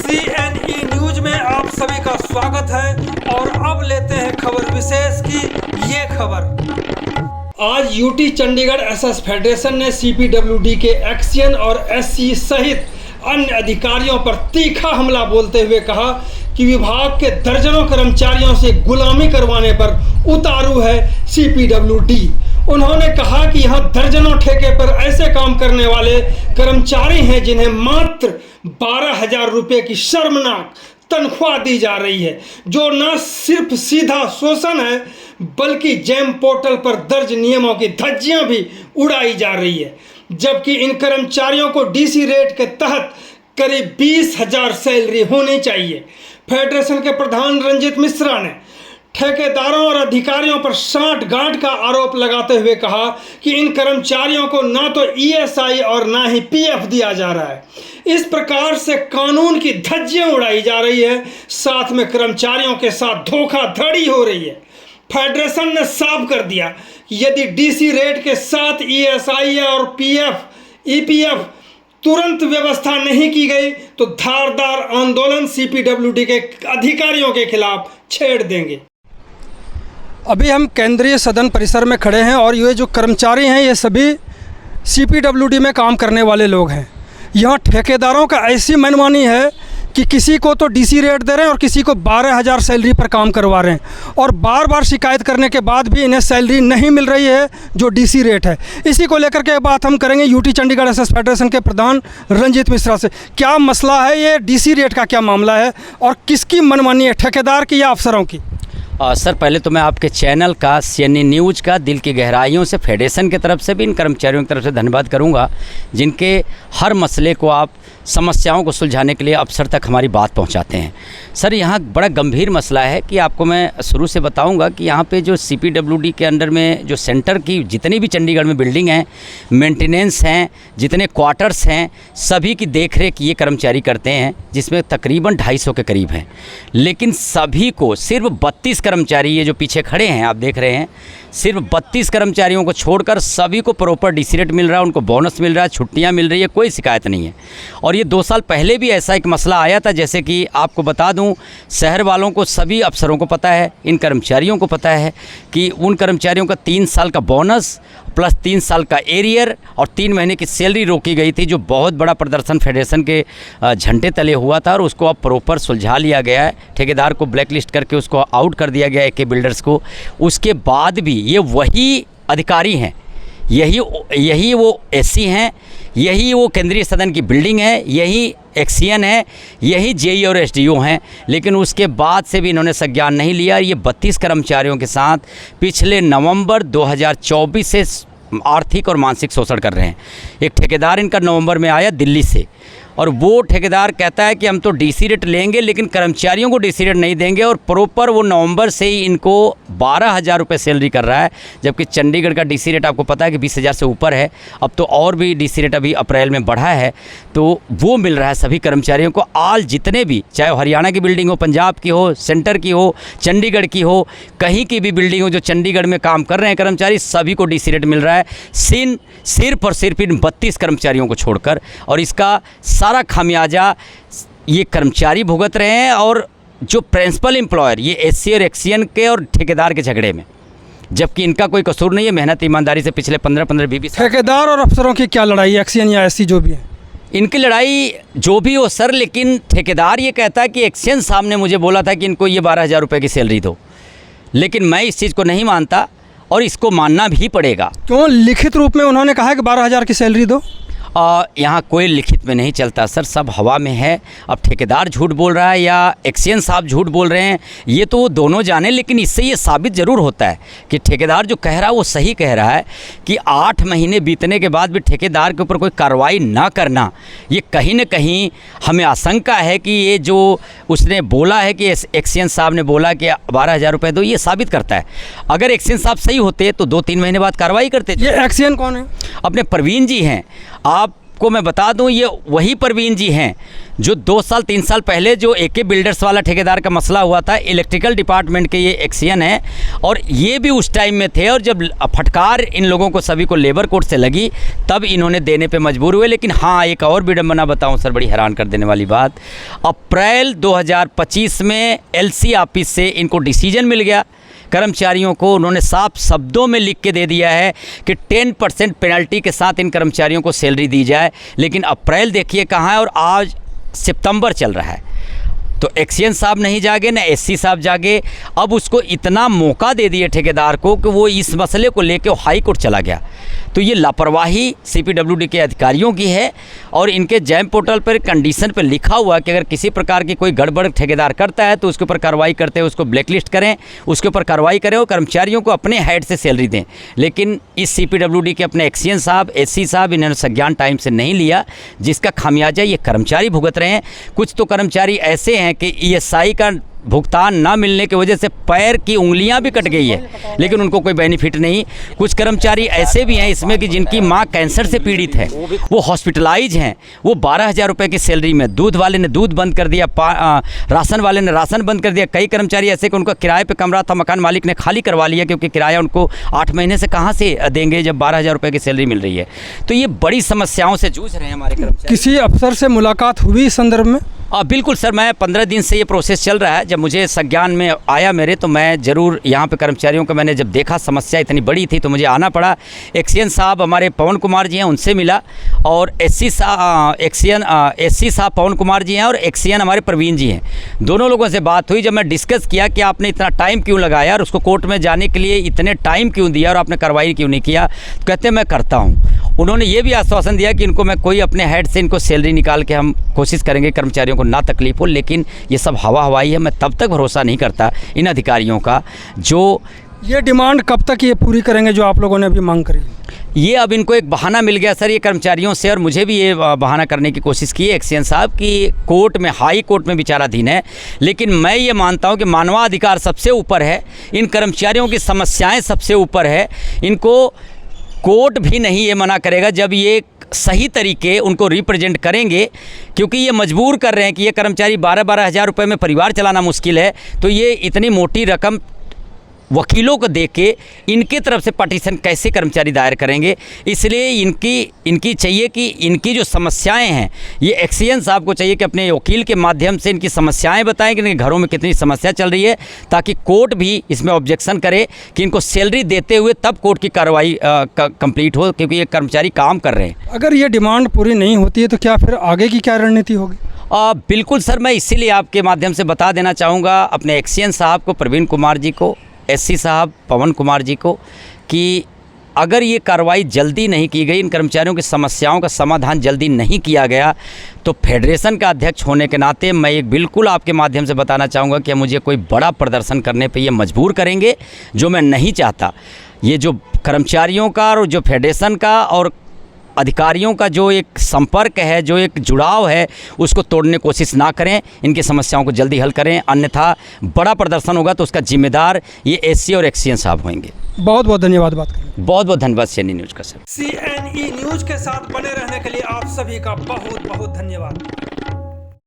CNE news में आप सभी का स्वागत है और अब लेते हैं खबर विशेष की ये खबर। आज यूटी चंडीगढ़ एसएस फेडरेशन ने CPWD के एक्सियन और SC सहित अन्य अधिकारियों पर तीखा हमला बोलते हुए कहा कि विभाग के दर्जनों कर्मचारियों से गुलामी करवाने पर उतारू है CPWD। उन्होंने कहा कि यहाँ दर्जनों ठेके पर ऐसे काम करने वाले कर्मचारी हैं जिन्हें मात्र 12,000 रुपये की शर्मनाक तनख्वाह दी जा रही है, जो न सिर्फ सीधा शोषण है बल्कि जेम पोर्टल पर दर्ज नियमों की धज्जियां भी उड़ाई जा रही है। जबकि इन कर्मचारियों को DC रेट के तहत करीब 20,000 सैलरी होनी चाहिए। फेडरेशन के प्रधान रंजीत मिश्रा ने ठेकेदारों और अधिकारियों पर सांठ-गांठ का आरोप लगाते हुए कहा कि इन कर्मचारियों को ना तो ESI और ना ही PF दिया जा रहा है। इस प्रकार से कानून की धज्जियां उड़ाई जा रही है, साथ में कर्मचारियों के साथ धोखाधड़ी हो रही है। फेडरेशन ने साफ कर दिया कि यदि DC रेट के साथ ESI और PF, EPF तुरंत व्यवस्था नहीं की गई तो धारदार आंदोलन CPWD के अधिकारियों के खिलाफ छेड़ देंगे। अभी हम केंद्रीय सदन परिसर में खड़े हैं और ये जो कर्मचारी हैं ये सभी CPWD में काम करने वाले लोग हैं। यहाँ ठेकेदारों का ऐसी मनमानी है कि किसी को तो DC रेट दे रहे हैं और किसी को 12,000 सैलरी पर काम करवा रहे हैं और बार बार शिकायत करने के बाद भी इन्हें सैलरी नहीं मिल रही है जो DC रेट है। इसी को लेकर के बात हम करेंगे यूटी चंडीगढ़ एसएस फेडरेशन के प्रधान रंजीत मिश्रा से। क्या मसला है, ये DC रेट का क्या मामला है और किसकी मनमानी है, ठेकेदार की या अफसरों की? सर, पहले तो मैं आपके चैनल का CNE न्यूज़ का दिल की गहराइयों से फेडरेशन की तरफ से भी इन कर्मचारियों की तरफ से धन्यवाद करूंगा, जिनके हर मसले को आप समस्याओं को सुलझाने के लिए अफसर तक हमारी बात पहुंचाते हैं। सर, यहाँ बड़ा गंभीर मसला है कि आपको मैं शुरू से बताऊंगा कि यहाँ पे जो CPWD के अंडर में जो सेंटर की जितनी भी चंडीगढ़ में बिल्डिंग हैं, मेंटेनेंस हैं, जितने क्वार्टर्स हैं, सभी की देखरेख ये कर्मचारी करते हैं, जिसमें तकरीबन 250 के करीब हैं। लेकिन सभी को सिर्फ 32 कर्मचारी, ये जो पीछे खड़े हैं आप देख रहे हैं, सिर्फ 32 कर्मचारियों को छोड़कर सभी को प्रॉपर DC रेट मिल रहा है, उनको बोनस मिल रहा है, छुट्टियां मिल रही है, कोई शिकायत नहीं है। और ये 2 साल पहले भी ऐसा एक मसला आया था, जैसे कि आपको बता दूं, शहर वालों को, सभी अफसरों को पता है, इन कर्मचारियों को पता है कि उन कर्मचारियों का 3 साल का बोनस प्लस 3 साल का एरियर और 3 महीने की सैलरी रोकी गई थी, जो बहुत बड़ा प्रदर्शन फेडरेशन के झंडे तले हुआ था और उसको अब प्रॉपर सुलझा लिया गया है। ठेकेदार को ब्लैक लिस्ट करके उसको आउट कर दिया गया AK बिल्डर्स को। उसके बाद भी ये वही अधिकारी हैं, यही वो SC हैं, यही वो केंद्रीय सदन की बिल्डिंग है, यही एक्सियन है, यही JE और SDO हैं। लेकिन उसके बाद से भी इन्होंने संज्ञान नहीं लिया। ये 32 कर्मचारियों के साथ पिछले नवंबर 2024 से आर्थिक और मानसिक शोषण कर रहे हैं। एक ठेकेदार इनका नवंबर में आया दिल्ली से, और वो ठेकेदार कहता है कि हम तो DC रेट लेंगे लेकिन कर्मचारियों को DC रेट नहीं देंगे, और प्रॉपर वो नवंबर से ही इनको 12,000 रुपये सैलरी कर रहा है। जबकि चंडीगढ़ का DC रेट आपको पता है कि 20,000 से ऊपर है। अब तो और भी DC रेट अभी अप्रैल में बढ़ा है, तो वो मिल रहा है सभी कर्मचारियों को। आल जितने भी, चाहे हरियाणा की बिल्डिंग हो, पंजाब की हो, सेंटर की हो, चंडीगढ़ की हो, कहीं की भी बिल्डिंग हो जो चंडीगढ़ में काम कर रहे हैं कर्मचारी, सभी को DC रेट मिल रहा है, सिर्फ और सिर्फ इन 32 कर्मचारियों को छोड़कर। और इसका सारा खामियाजा ये कर्मचारी भुगत रहे हैं, और जो प्रिंसिपल एम्प्लॉयर ये SC और एक्सियन के और ठेकेदार के झगड़े में, जबकि इनका कोई कसूर नहीं है। मेहनत ईमानदारी से पिछले 15-20 ठेकेदार और अफसरों की क्या लड़ाई, एक्सियन या SC जो भी है? इनकी लड़ाई जो भी हो सर, लेकिन ठेकेदार ये कहता है कि एक्सियन साहब ने मुझे बोला था कि इनको ये 12,000 रुपये की सैलरी दो, लेकिन मैं इस चीज़ को नहीं मानता और इसको मानना भी पड़ेगा। क्यों? लिखित रूप में उन्होंने कहा कि 12,000 की सैलरी दो। यहाँ कोई लिखित में नहीं चलता सर, सब हवा में है। अब ठेकेदार झूठ बोल रहा है या एक्सियन साहब झूठ बोल रहे हैं, ये तो दोनों जाने। लेकिन इससे ये साबित ज़रूर होता है कि ठेकेदार जो कह रहा है वो सही कह रहा है कि 8 महीने बीतने के बाद भी ठेकेदार के ऊपर कोई कार्रवाई ना करना, ये कहीं न कहीं हमें आशंका है कि ये जो उसने बोला है कि एक्सियन साहब ने बोला कि 12,000 रुपये दो, ये साबित करता है। अगर एक्सियन साहब सही होते तो 2-3 महीने बाद कार्रवाई करते। ये एक्सियन कौन है? अपने प्रवीण जी हैं। आप आपको मैं बता दूं, ये वही प्रवीण जी हैं जो 2 साल 3 साल पहले जो एके बिल्डर्स वाला ठेकेदार का मसला हुआ था, इलेक्ट्रिकल डिपार्टमेंट के ये एक्सियन है और ये भी उस टाइम में थे। और जब फटकार इन लोगों को सभी को लेबर कोर्ट से लगी तब इन्होंने देने पे मजबूर हुए। लेकिन हाँ, एक और विडंबना बताऊं सर, बड़ी हैरान कर देने वाली बात, अप्रैल 2025 में एलसी ऑफिस से इनको डिसीजन मिल गया कर्मचारियों को। उन्होंने साफ शब्दों में लिख के दे दिया है कि 10% पेनल्टी के साथ इन कर्मचारियों को सैलरी दी जाए। लेकिन अप्रैल देखिए कहाँ है और आज सितंबर चल रहा है, तो एक्सियन साहब नहीं जागे ना एससी साहब जागे। अब उसको इतना मौका दे दिए ठेकेदार को कि वो इस मसले को लेके हाई कोर्ट चला गया। तो ये लापरवाही सीपीडब्ल्यूडी के अधिकारियों की है और इनके जैम पोर्टल पर कंडीशन पर लिखा हुआ कि अगर किसी प्रकार की कोई गड़बड़ ठेकेदार करता है तो उसके ऊपर कार्रवाई करते हैं, उसको ब्लैकलिस्ट करें, उसके ऊपर कार्रवाई करें और कर्मचारियों को अपने हेड से सैलरी दें। लेकिन इस सीपीडब्ल्यूडी के अपने एक्सियन साहब, एससी साहब, इन्होंने संज्ञान टाइम से नहीं लिया, जिसका खामियाजा ये कर्मचारी भुगत रहे हैं। कुछ तो कर्मचारी ऐसे हैं कि ईएसआई का भुगतान ना मिलने की वजह से पैर की उंगलियां भी कट गई है, लेकिन उनको कोई बेनिफिट नहीं। कुछ कर्मचारी ऐसे भी हैं इसमें कि जिनकी मां कैंसर से पीड़ित है, वो हॉस्पिटलाइज हैं, वो 12,000 रुपये की सैलरी में, दूध वाले ने दूध बंद कर दिया, राशन वाले ने राशन बंद कर दिया। कई कर्मचारी ऐसे कि उनका किराए पे कमरा था, मकान मालिक ने खाली करवा लिया क्योंकि किराया उनको 8 महीने से कहाँ से देंगे जब 12,000 रुपये की सैलरी मिल रही है। तो ये बड़ी समस्याओं से जूझ रहे हैं हमारे कर्मचारी। किसी अफसर से मुलाकात हुई इस संदर्भ में? बिल्कुल सर, मैं 15 दिन से ये प्रोसेस चल रहा है। जब मुझे संज्ञान में आया मेरे, तो मैं ज़रूर यहाँ पे कर्मचारियों को मैंने जब देखा समस्या इतनी बड़ी थी तो मुझे आना पड़ा। एक्सियन साहब हमारे पवन कुमार जी हैं, उनसे मिला, और एससी साहब पवन कुमार जी हैं और एक्सियन हमारे प्रवीण जी हैं। दोनों लोगों से बात हुई। जब मैं डिस्कस किया कि आपने इतना टाइम क्यों लगाया और उसको कोर्ट में जाने के लिए इतने टाइम क्यों दिया और आपने कार्रवाई क्यों नहीं किया, तो कहते मैं करता हूँ। उन्होंने ये भी आश्वासन दिया कि इनको मैं कोई अपने हेड से इनको सैलरी निकाल के हम कोशिश करेंगे कर्मचारियों को ना तकलीफ हो। लेकिन ये सब हवा हवाई है। मैं तब तक भरोसा नहीं करता इन अधिकारियों का जो ये डिमांड कब तक ये पूरी करेंगे जो आप लोगों ने अभी मांग करी? ये अब इनको एक बहाना मिल गया सर ये कर्मचारियों से, और मुझे भी ये बहाना करने की कोशिश की है एक्सियन साहब की कोर्ट में, हाई कोर्ट में विचाराधीन है। लेकिन मैं ये मानता हूँ कि मानवाधिकार सबसे ऊपर है, इन कर्मचारियों की समस्याएं सबसे ऊपर है। इनको कोर्ट भी नहीं ये मना करेगा जब ये सही तरीके उनको रिप्रेजेंट करेंगे, क्योंकि ये मजबूर कर रहे हैं कि ये कर्मचारी 12-12 हज़ार रुपये में परिवार चलाना मुश्किल है। तो ये इतनी मोटी रकम वकीलों को दे के इनके तरफ से पटिशन कैसे कर्मचारी दायर करेंगे? इसलिए इनकी चाहिए कि इनकी जो समस्याएं हैं, ये एक्सियन साहब को चाहिए कि अपने वकील के माध्यम से इनकी समस्याएं बताएं कि इनके घरों में कितनी समस्या चल रही है, ताकि कोर्ट भी इसमें ऑब्जेक्शन करे कि इनको सैलरी देते हुए तब कोर्ट की कार्रवाई कंप्लीट हो, क्योंकि ये कर्मचारी काम कर रहे हैं। अगर ये डिमांड पूरी नहीं होती है तो क्या फिर आगे की क्या रणनीति होगी? बिल्कुल सर, मैं इसीलिए आपके माध्यम से बता देना चाहूँगा अपने एक्सियन साहब को, प्रवीण कुमार जी को, एससी साहब पवन कुमार जी को, कि अगर ये कार्रवाई जल्दी नहीं की गई, इन कर्मचारियों की समस्याओं का समाधान जल्दी नहीं किया गया, तो फेडरेशन का अध्यक्ष होने के नाते मैं एक बिल्कुल आपके माध्यम से बताना चाहूँगा कि मुझे कोई बड़ा प्रदर्शन करने पे ये मजबूर करेंगे, जो मैं नहीं चाहता। ये जो कर्मचारियों का और जो फेडरेशन का और अधिकारियों का जो एक संपर्क है, जो एक जुड़ाव है, उसको तोड़ने की कोशिश ना करें। इनकी समस्याओं को जल्दी हल करें, अन्यथा बड़ा प्रदर्शन होगा तो उसका जिम्मेदार ये एससी और एक्सियन साहब होंगे। बहुत बहुत धन्यवाद बात करने। बहुत बहुत धन्यवाद सीएनई न्यूज़ का सर। सीएनई न्यूज़ के साथ बने रहने के लिए आप सभी का बहुत बहुत धन्यवाद।